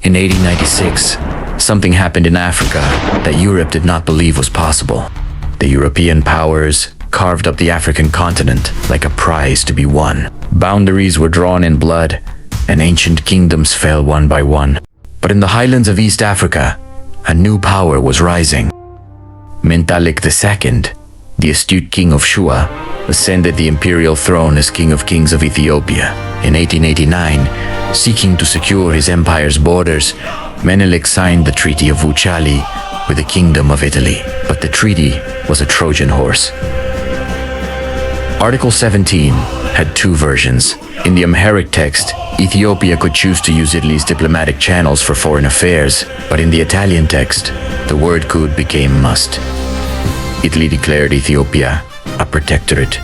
In 1896, something happened in Africa that Europe did not believe was possible. The European powers carved up the African continent like a prize to be won. Boundaries were drawn in blood, and ancient kingdoms fell one by one. But in the highlands of East Africa, a new power was rising. Mentalik II, the astute king of Shua, ascended the imperial throne as King of Kings of Ethiopia. In 1889, seeking to secure his empire's borders, Menelik signed the Treaty of Vucali with the Kingdom of Italy. But the treaty was a Trojan horse. Article 17 had two versions. In the Amharic text, Ethiopia could choose to use Italy's diplomatic channels for foreign affairs, but in the Italian text, the word could became must. Italy declared Ethiopia a protectorate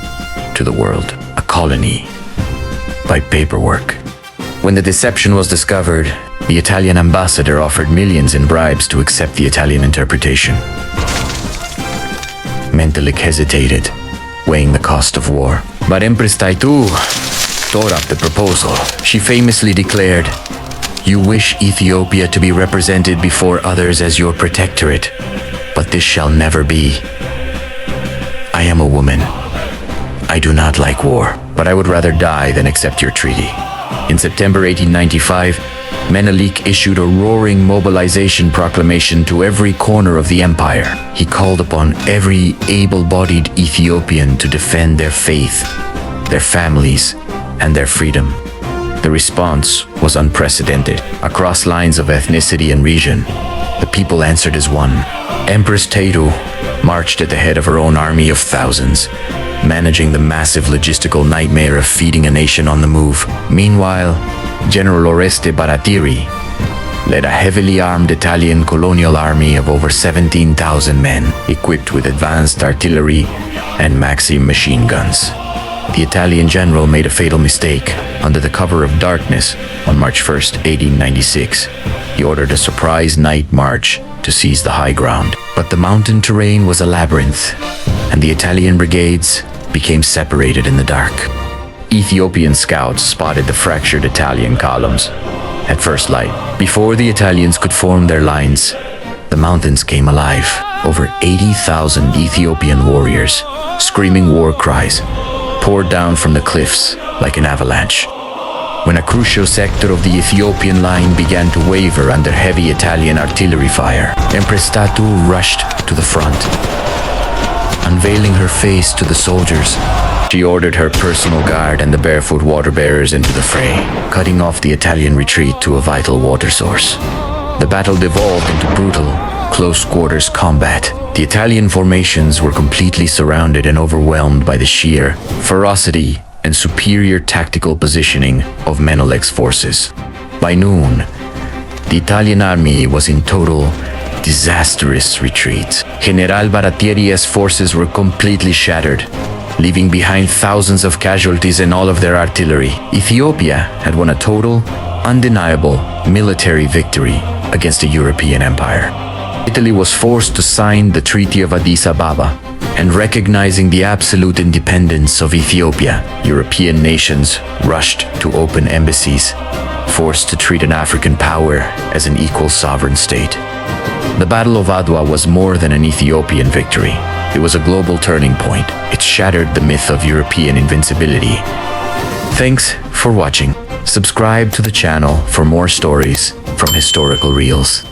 to the world, a colony by paperwork. When the deception was discovered, the Italian ambassador offered millions in bribes to accept the Italian interpretation. Mentalik hesitated, weighing the cost of war. But Empress Taitu tore up the proposal. She famously declared, "You wish Ethiopia to be represented before others as your protectorate, but this shall never be. I am a woman. I do not like war, but I would rather die than accept your treaty." In September 1895, Menelik issued a roaring mobilization proclamation to every corner of the empire. He called upon every able-bodied Ethiopian to defend their faith, their families, and their freedom. The response was unprecedented. Across lines of ethnicity and region, the people answered as one. Empress Taitu marched at the head of her own army of thousands, managing the massive logistical nightmare of feeding a nation on the move. Meanwhile, General Oreste Baratiri led a heavily armed Italian colonial army of over 17,000 men, equipped with advanced artillery and Maxim machine guns. The Italian general made a fatal mistake. Under the cover of darkness, on March 1st, 1896, he ordered a surprise night march to seize the high ground. But the mountain terrain was a labyrinth, and the Italian brigades became separated in the dark. Ethiopian scouts spotted the fractured Italian columns at first light. Before the Italians could form their lines, the mountains came alive. Over 80,000 Ethiopian warriors, screaming war cries, poured down from the cliffs like an avalanche. When a crucial sector of the Ethiopian line began to waver under heavy Italian artillery fire, Empress Taitu rushed to the front. Unveiling her face to the soldiers, she ordered her personal guard and the barefoot water bearers into the fray, cutting off the Italian retreat to a vital water source. The battle devolved into brutal, close-quarters combat. The Italian formations were completely surrounded and overwhelmed by the sheer ferocity and superior tactical positioning of Menelik's forces. By noon, the Italian army was in total, disastrous retreat. General Baratiri's forces were completely shattered, leaving behind thousands of casualties and all of their artillery. Ethiopia had won a total, undeniable military victory against the European empire. Italy was forced to sign the Treaty of Addis Ababa, and recognizing the absolute independence of Ethiopia, European nations rushed to open embassies, forced to treat an African power as an equal sovereign state. The Battle of Adwa was more than an Ethiopian victory. It was a global turning point. It shattered the myth of European invincibility. Thanks for watching. Subscribe to the channel for more stories from historical reels.